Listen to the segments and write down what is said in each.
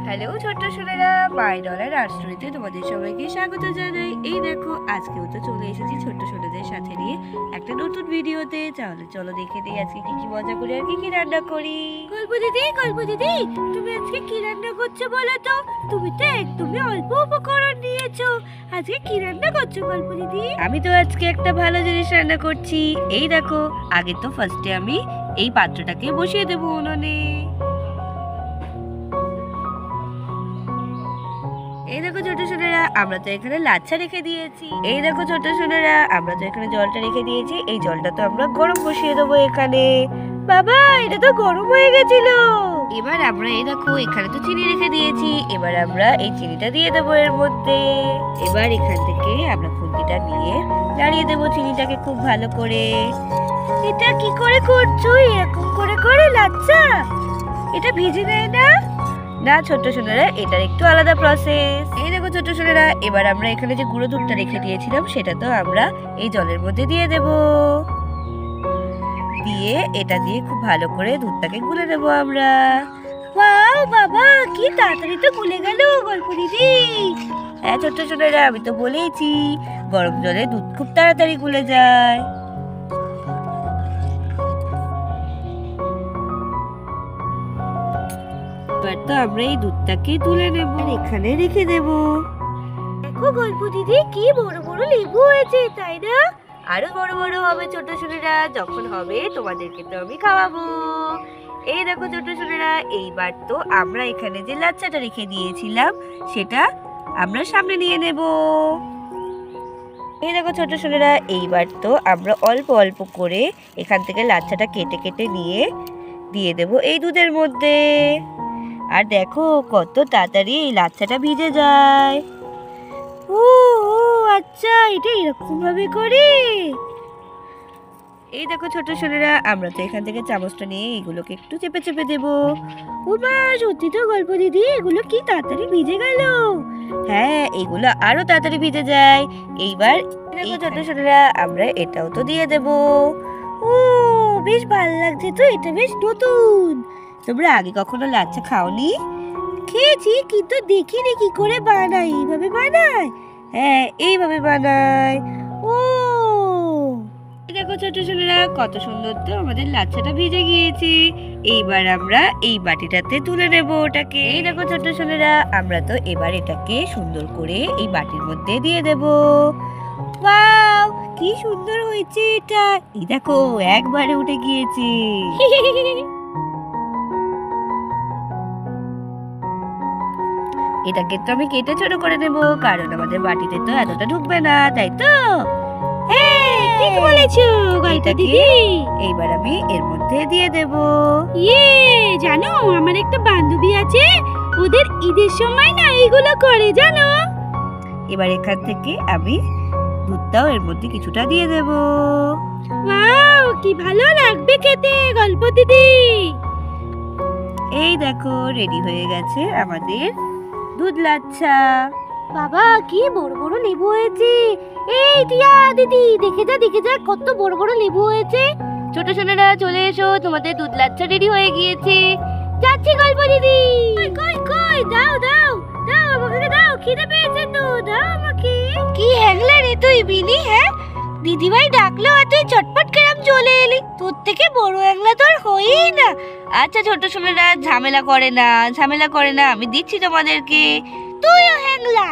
Hello ছোট্ট সোনারা, মাই dollar art স্টোরিতে তোমাদের সবাইকে স্বাগত জানাই। এই দেখো আজকেও তো চলে এসেছি ছোট্ট সোনাদের সাথে নিয়ে একটা নতুন ভিডিওতে। তাহলে চলো দেখে দিই আজকে কি কি মজা করি আর কি কি রান্না করি। গল্প দিদি তুমি আজকে কি রান্না করছো বলো তো? তুমি তো একদমই অল্প উপকরণ নিয়েছো, আজকে কি রান্না করছো গল্প দিদি? আমি তো আজকে একটা ভালো জিনিস রান্না করছি। এই দেখো আগে তো ফার্স্টে আমি এই পাত্রটাকে বসিয়ে দেবো উনুনে। এই দেখো ছোট সোনারা, আমরা তো এখানে লাচ্ছা রেখে দিয়েছি। এই দেখো ছোট সোনারা, আমরা তো এখানে জলটা রেখে দিয়েছি। এই জলটা তো আমরা গরম বসিয়ে দেবো এখানে। বাবা এটা তো গরম হয়ে গেছিল। এবার আমরা এই দেখো এখানে তো চিনি রেখে দিয়েছি। এবার আমরা এই চিনিটা দিয়ে দেবো এর মধ্যে। এবার এখান থেকে আমরা খুন্তিটা নিয়ে নাড়িয়ে দেবো চিনিটাকে খুব ভালো করে। এটা কি করে করছো এরকম করে করে লাচ্ছা? এটা ভেজে দেয় না? না ছোট্ট সোনারা, এটার একটু আলাদা প্রসেস। এই দেখো ছোট্ট সোনারা, এবার আমরা এখানে যে গুঁড়ো দুধটা রেখে দিয়েছিলাম সেটা তো আমরা এই জলের মধ্যে দিয়ে দেব। দিয়ে এটা দিয়ে খুব ভালো করে দুধটাকে গুলে দেব আমরা। ওয়াও বাবা, কি তাড়াতাড়ি তো গুলে গেল গল্প দিদি। হ্যাঁ ছোট্ট সোনারা, আমি তো বলেইছি গরম জলে দুধ খুব তাড়াতাড়ি গুলে যায়। এবার তো আমরা এই দুধটাকে তুলে নেব আর এখানে রেখে দেব। দেখো গল্প দিদি, কি বড় বড় লেবু হয়েছে তাই না? আরো বড় বড় হবে ছোট সোনারা, যখন হবে তোমাদেরকে তো আমি খাওয়াবো। এই দেখো ছোট সোনারা, এইবার তো আমরা এখানে যে লাচ্ছাটা রেখে দিয়েছিলাম সেটা আমরা সামনে নিয়ে নেব। এই দেখো ছোট সোনারা, এইবার তো আমরা অল্প অল্প করে এখান থেকে লাচ্ছাটা কেটে কেটে নিয়ে দিয়ে দেব এই দুধের মধ্যে। আর দেখো কত তাড়াতাড়ি এই লাচ্ছাটা ভিজে যায়। ও আচ্ছা, এটা এরকম ভাবে করে। এই দেখো ছোট সোনারা, আমরা তো এখান থেকে চামচটা নিয়ে এগুলোকে একটু চেপে চেপে দেব। ও মা, সত্যি তো গল্প দিদি, এগুলো কি তাড়াতাড়ি ভিজে গেল। হ্যাঁ, এগুলো আরো তাড়াতাড়ি ভিজে যায়। এইবার দেখো ছোট সোনারা, আমরা এটাও তো দিয়ে দেব। ও বেশ ভালো লাগছে তো, এটা বেশ নতুন। তোমরা আগে কখনো লাচ্ছা খাওনি? খেয়েছি কিন্তু দেখিনি কি করে বানায়। এইভাবে বানায়? হ্যাঁ এইভাবে বানায়। ও দেখো ছোট সোনারা, কত সুন্দর তো আমাদের লাচ্ছাটা ভিজে গিয়েছে। এইবার আমরা এই বাটিটাতে তুলে নেব ওটাকে। এই দেখো ছোট সোনারা, আমরা তো এবার এটাকে সুন্দর করে এই বাটির মধ্যে দিয়ে দেব। ওয়াও কি সুন্দর হয়েছে এটা। এই দেখো একবারে উঠে গিয়েছে। এটাকে তো আমি কেটে ছোট করে নেব, কারণ আমাদের বাটিতে তো এতটা ঢুকবে না, তাই তো? ঠিক বলেছো গল্প দিদি। এইবার আমি এর মধ্যে দিয়ে দেব। জানো আমার একটা বান্ধবী আছে, ওদের ঈদের সময় না এইগুলো করে জানো। এবার এখান থেকে আমি দুধটাও এর মধ্যে কিছুটা দিয়ে দেব। ওয়াও কি ভালো লাগবে খেতে গল্প দিদি। এই দেখো রেডি হয়ে গেছে আমাদের দুধ লাচ্ছা। বাবা কি বড় বড় লেবু হয়েছে। এই টিয়া দিদি, দেখে যা কত বড় বড় লেবু হয়েছে। ছোট সোনারা চলে এসো, তোমাদের দুধ লাচ্ছা রেডি হয়ে গিয়েছে। যাচ্ছি গল্প দিদি। কই কই দাও দাও দাও, আমাকে দাও, খিদে পেয়েছে তো, দাও আমাকে। কি হ্যাংলা রে তুই বিনি? হ্যাঁ দিদিভাই ডাকলো আর তুই চটপট কেরাম চলে এলি। তোর থেকে বড় হ্যাংলা তো আর হয়ই না। আচ্ছা ছোট সোনারা, ঝামেলা করে না, আমি দিচ্ছি তোমাদেরকে। তুইও হ্যাংলা।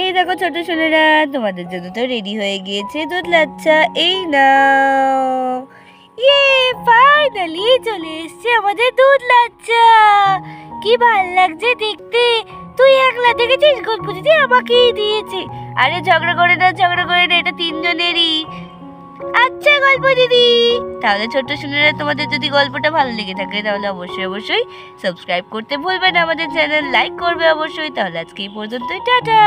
এই দেখো ছোট সোনারা, তোমাদের জন্য তো রেডি হয়ে গিয়েছে দুধ লাচ্ছা। এই নাও। ফাইনালি চলে এসেছে আমাদের দুধ লাচ্ছা। কি ভাল লাগছে দেখতে। তুই একলা দেখেছিস গল্প দিদি আমাকেই দিয়েছে। আরে ঝগড়া করে না, এটা তিনজনেরই। আচ্ছা গল্প দিদি, তাহলে ছোট্ট সোনারা, তোমাদের যদি গল্পটা ভালো লেগে থাকে তাহলে অবশ্যই সাবস্ক্রাইব করতে ভুলবে না আমাদের চ্যানেল, লাইক করবে অবশ্যই। তাহলে আজকে এই পর্যন্তই, টাটা।